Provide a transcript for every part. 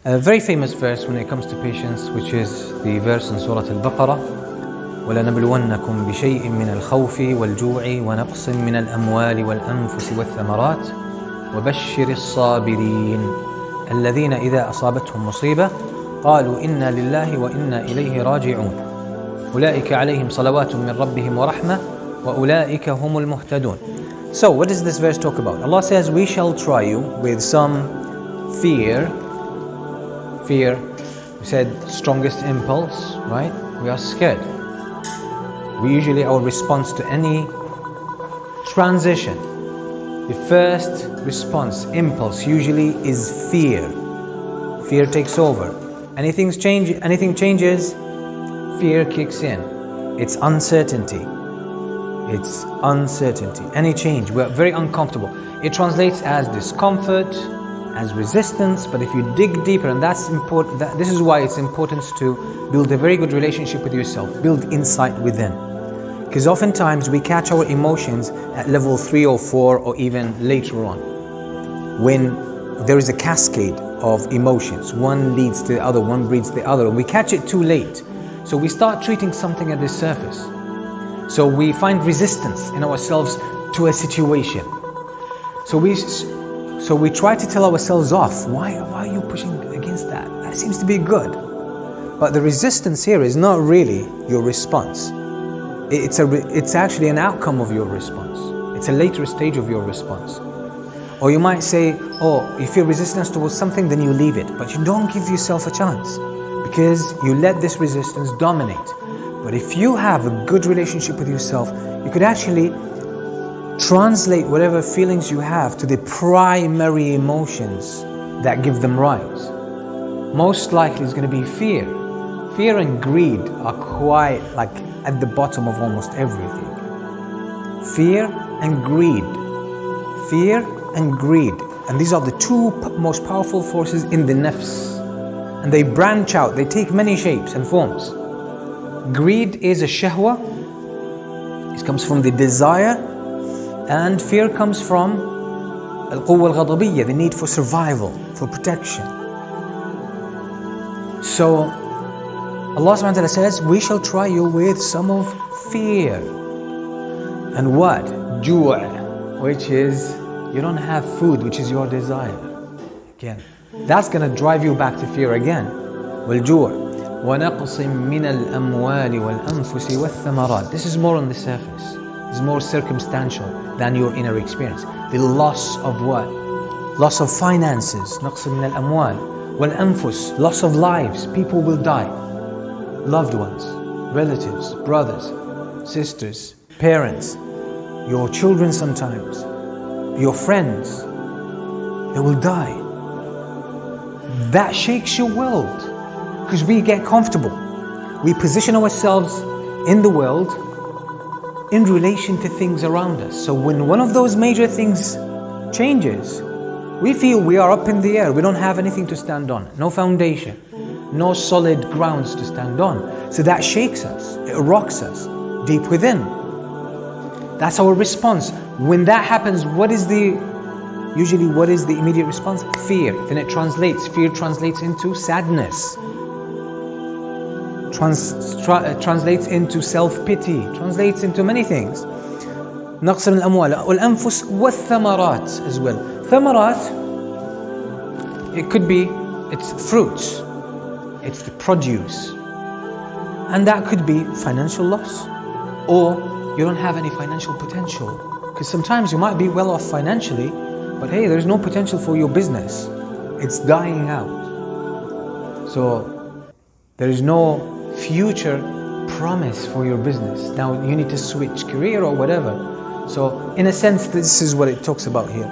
A very famous verse when it comes to patience, which is the verse in Surah Al-Baqarah, وَلَنَبْلُوَنَّكُمْ بِشَيْءٍ مِّنَ الْخَوْفِ وَالْجُوعِ وَنَقْصٍ مِّنَ الْأَمْوَالِ وَالْأَنفُسِ وَالثَّمَرَاتِ وَبَشِّرِ الصَّابِرِينَ الَّذِينَ إِذَا أَصَابَتْهُم مُّصِيبَةٌ قَالُوا إِنَّا لِلَّهِ وَإِنَّا إِلَيْهِ رَاجِعُونَ أُولَٰئِكَ عَلَيْهِمْ صَلَوَاتٌ مِّن رَّبِّهِمْ وَرَحْمَةٌ وَأُولَٰئِكَ هُمُ الْمُهْتَدُونَ. So what does this verse talk about? Allah says, we shall try you with some fear. Fear, we said, strongest impulse, right? We are scared. We usually, our response to any transition, the first response, impulse, usually is fear. Fear takes over. Anything changes, fear kicks in. It's uncertainty. It's uncertainty. Any change, we're very uncomfortable. It translates as discomfort, as resistance, but if you dig deeper, and that's important, this is why it's important to build a very good relationship with yourself, build insight within. Because oftentimes we catch our emotions at level 3 or 4 or even later on, when there is a cascade of emotions. One leads to the other, one breeds the other, and we catch it too late. So we start treating something at the surface. So we find resistance in ourselves to a situation. So we try to tell ourselves off. Why are you pushing against that? That seems to be good. But the resistance here is not really your response. It's actually an outcome of your response. It's a later stage of your response. Or you might say, oh, you feel resistance towards something, then you leave it. But you don't give yourself a chance, because you let this resistance dominate. But if you have a good relationship with yourself, you could actually translate whatever feelings you have to the primary emotions that give them rise. Most likely it's going to be fear. Fear and greed are quite like at the bottom of almost everything. Fear and greed. Fear and greed. And these are the two most powerful forces in the nafs. And they branch out, they take many shapes and forms. Greed is a shahwa. It comes from the desire. And fear comes from al-quwwa al-ghadabiyya, the need for survival, for protection. So Allah subhanahu wa ta'ala says, we shall try you with some of fear. And what? Ju', which is, you don't have food, which is your desire. Again, that's going to drive you back to fear again. Wal-ju'. وَنَقْصٍ مِّنَ الْأَمْوَالِ وَالْأَنفُسِ وَالثَّمَرَاتِ. This is more on the surface. It's more circumstantial than your inner experience. The loss of what? Loss of finances. نَقْصٍ مِّنَ الْأَمْوَالِ وَالْأَنفُسِ. Loss of lives. People will die. Loved ones, relatives, brothers, sisters, parents, your children sometimes, your friends, they will die. That shakes your world, because we get comfortable. We position ourselves in the world in relation to things around us. So when one of those major things changes, we feel we are up in the air. We don't have anything to stand on, no foundation, no solid grounds to stand on. So that shakes us, it rocks us deep within. That's our response. When that happens, what is the immediate response? Fear. Then it translates. Fear translates into sadness. Translates into self-pity. Translates into many things. نقص من الأموال والأنفس والثمرات as well. Thamarat, it could be, it's fruits. It's the produce. And that could be financial loss, or you don't have any financial potential. Because sometimes you might be well off financially, but hey, there's no potential for your business. It's dying out. So there is no future promise for your business. Now you need to switch career or whatever. So in a sense, this is what it talks about here.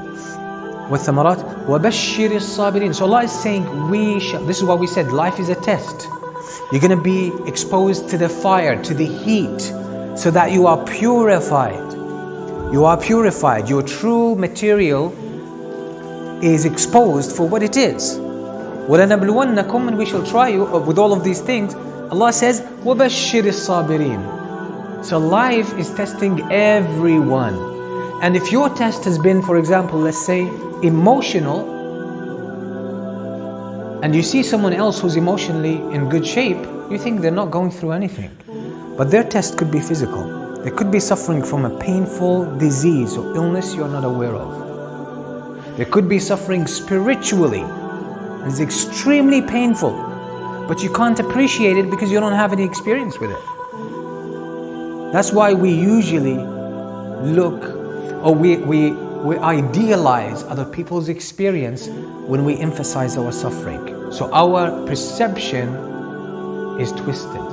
وَالثَّمَرَاتِ وَبَشِّرِ الصَّابِرِينَ. So Allah is saying, this is what we said, life is a test. You're going to be exposed to the fire, to the heat, so that you are purified. You are purified. Your true material is exposed for what it is. وَلَنَبْلُوَنَّكُمْ. And we shall try you with all of these things. Allah says, وَبَشِّرِ الصَّابِرِينَ. So life is testing everyone. And if your test has been, for example, let's say, emotional, and you see someone else who's emotionally in good shape, you think they're not going through anything. But their test could be physical. They could be suffering from a painful disease or illness you're not aware of. They could be suffering spiritually, and it's extremely painful, but you can't appreciate it because you don't have any experience with it. That's why we usually look, or we idealize other people's experience when we emphasize our suffering. So our perception is twisted.